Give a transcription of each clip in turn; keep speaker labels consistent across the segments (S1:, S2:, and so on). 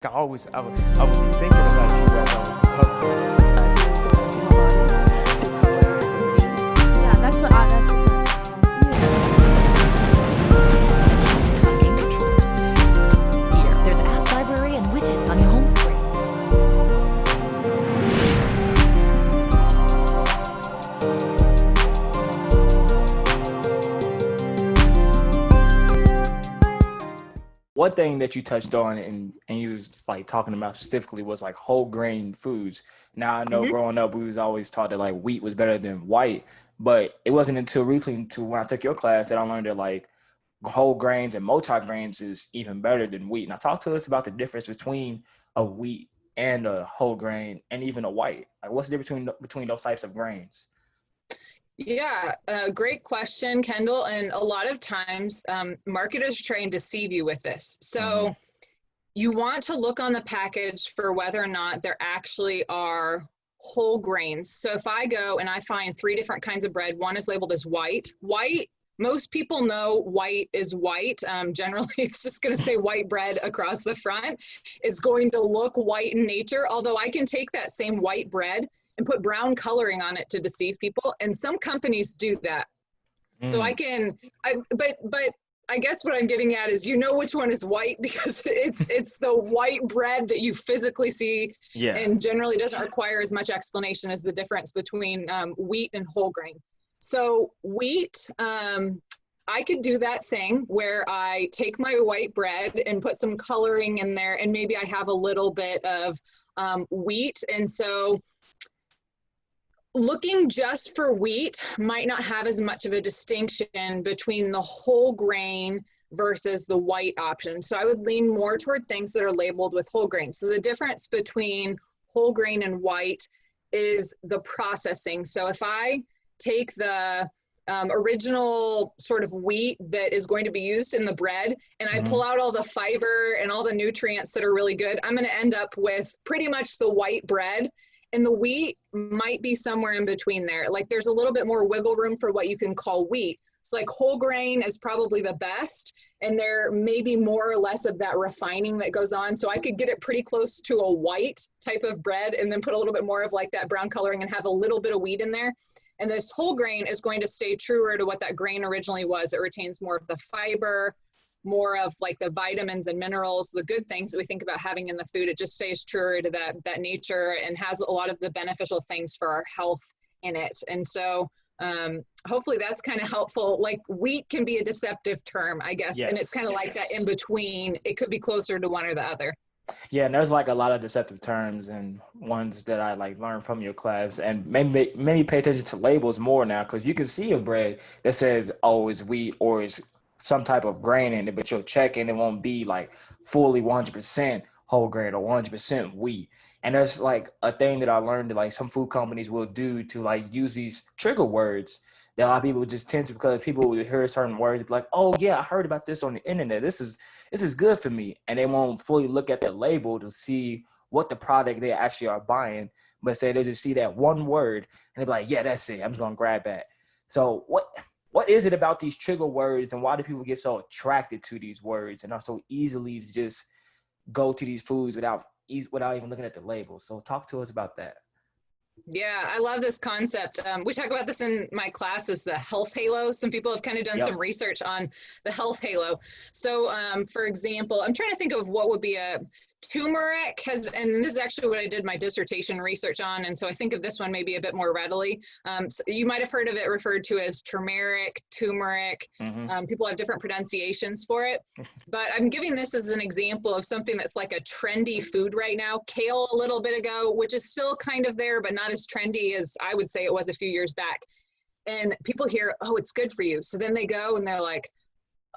S1: I would be thinking about you as I was recovering.
S2: Yeah, that's what I, that's
S3: Here, there's app library and widgets on your home screen.
S1: One thing that you touched on and you was like talking about specifically was like whole grain foods. Now I know
S4: Mhm.
S1: growing up we was always taught that like wheat was better than white, but it wasn't until recently to when I took your class that I learned that like whole grains and multi-grains is even better than wheat. Now talk to us about the difference between a wheat and a whole grain and even a white. Like what's the difference between those types of grains?
S4: Yeah, great question, Kendall. And a lot of times, marketers try and deceive you with this.
S1: Mm-hmm.
S4: So you want to look on the package for whether or not there actually are whole grains. So if I go and I find three different kinds of bread, one is labeled as white. White, most people know white is white. Generally, it's just going to say white bread across the front. It's going to look white in nature, although I can take that same white bread and put brown coloring on it to deceive people. And some companies do that. So I
S1: Mm,
S4: can, but I guess what I'm getting at is you know which one is white because it's the white bread that you physically see,
S1: yeah.
S4: and generally doesn't require as much explanation as the difference between wheat and whole grain. So wheat, I could do that thing where I take my white bread and put some coloring in there, and maybe I have a little bit of wheat, and so looking just for wheat might not have as much of a distinction between the whole grain versus the white option. So I would lean more toward things that are labeled with whole grain. So the difference between whole grain and white is the processing. So if I take the original sort of wheat that is going to be used in the bread and I
S1: Mm-hmm.
S4: pull out all the fiber and all the nutrients that are really good, I'm going to end up with pretty much the white bread, and the wheat might be somewhere in between there. Like there's a little bit more wiggle room for what you can call wheat. It's like whole grain is probably the best, and there may be more or less of that refining that goes on. So I could get it pretty close to a white type of bread and then put a little bit more of like that brown coloring and have a little bit of wheat in there. And this whole grain is going to stay truer to what that grain originally was. It retains more of the fiber, more of like the vitamins and minerals, the good things that we think about having in the food. It just stays truer to that nature and has a lot of the beneficial things for our health in it. And so hopefully that's kind of helpful. Like wheat can be a deceptive term, I guess, and it's
S1: Yes.
S4: kind of like that in between. It could be closer to one or the other.
S1: Yeah, and there's like a lot of deceptive terms and ones that I like learned from your class, and maybe pay attention to labels more now because you can see a bread that says oh it's wheat or it's some type of grain in it, but you'll check and it won't be like fully 100% whole grain or 100% wheat. And there's like a thing that I learned that like some food companies will do to like use these trigger words that a lot of people just tend to because people will hear certain words be like, oh yeah, I heard about this on the internet. This is good for me. And they won't fully look at the label to see what the product they actually are buying, but say they just see that one word and they're like, yeah, that's it. I'm just gonna grab that. So what is it about these trigger words and why do people get so attracted to these words and are so easily just go to these foods without even looking at the label? So talk to us about that.
S4: Yeah, I love this concept. We talk about this in my class as the health halo. Some people have kind of done some
S1: Yep.
S4: research on the health halo. So, for example, I'm trying to think of what would be a turmeric has, and this is actually what I did my dissertation research on. And so I think of this one maybe a bit more readily. So you might have heard of it referred to as turmeric.
S1: Mm-hmm.
S4: People have different pronunciations for it. But I'm giving this as an example of something that's like a trendy food right now. Kale a little bit ago, which is still kind of there, but not as trendy as I would say it was a few years back. And people hear, oh, it's good for you. So then they go and they're like,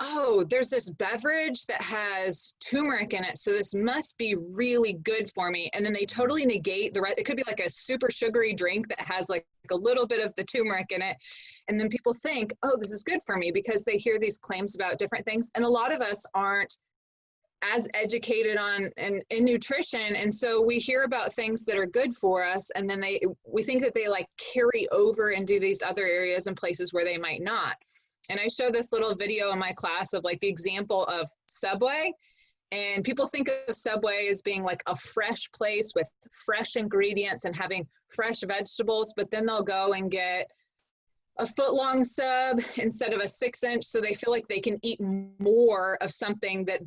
S4: oh, there's this beverage that has turmeric in it, so this must be really good for me. And then they totally negate the right. It could be like a super sugary drink that has like a little bit of the turmeric in it. And then people think, oh, this is good for me because they hear these claims about different things. And a lot of us aren't as educated on in nutrition, and so we hear about things that are good for us, and then we think that they like carry over and do these other areas and places where they might not. And I show this little video in my class of like the example of Subway. And people think of Subway as being like a fresh place with fresh ingredients and having fresh vegetables, but then they'll go and get a foot-long sub instead of a 6-inch, so they feel like they can eat more of something that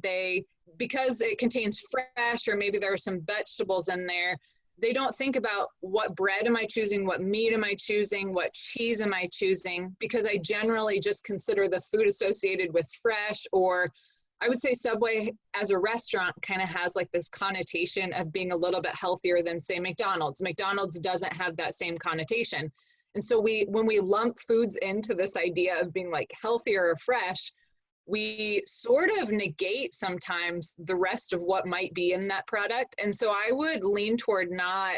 S4: because it contains fresh, or maybe there are some vegetables in there, they don't think about what bread am I choosing, what meat am I choosing, what cheese am I choosing, because I generally just consider the food associated with fresh. Or I would say Subway as a restaurant kind of has like this connotation of being a little bit healthier than, say, McDonald's. McDonald's doesn't have that same connotation. And so when we lump foods into this idea of being like healthier or fresh, we sort of negate sometimes the rest of what might be in that product. And so I would lean toward not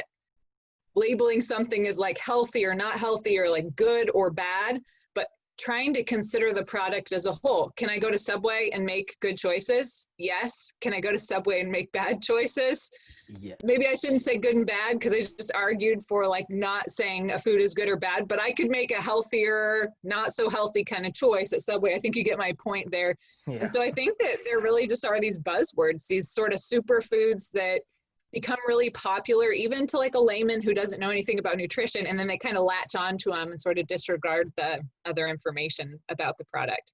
S4: labeling something as like healthy or not healthy, or like good or bad, but trying to consider the product as a whole. Can I go to Subway and make good choices? Yes. Can I go to Subway and make bad choices?
S1: Yeah.
S4: Maybe I shouldn't say good and bad, because I just argued for like not saying a food is good or bad, but I could make a healthier, not so healthy kind of choice at Subway. I think you get my point there.
S1: Yeah.
S4: And so I think that there really just are these buzzwords, these sort of superfoods that become really popular, even to like a layman who doesn't know anything about nutrition, and then they kind of latch onto them and sort of disregard the other information about the product.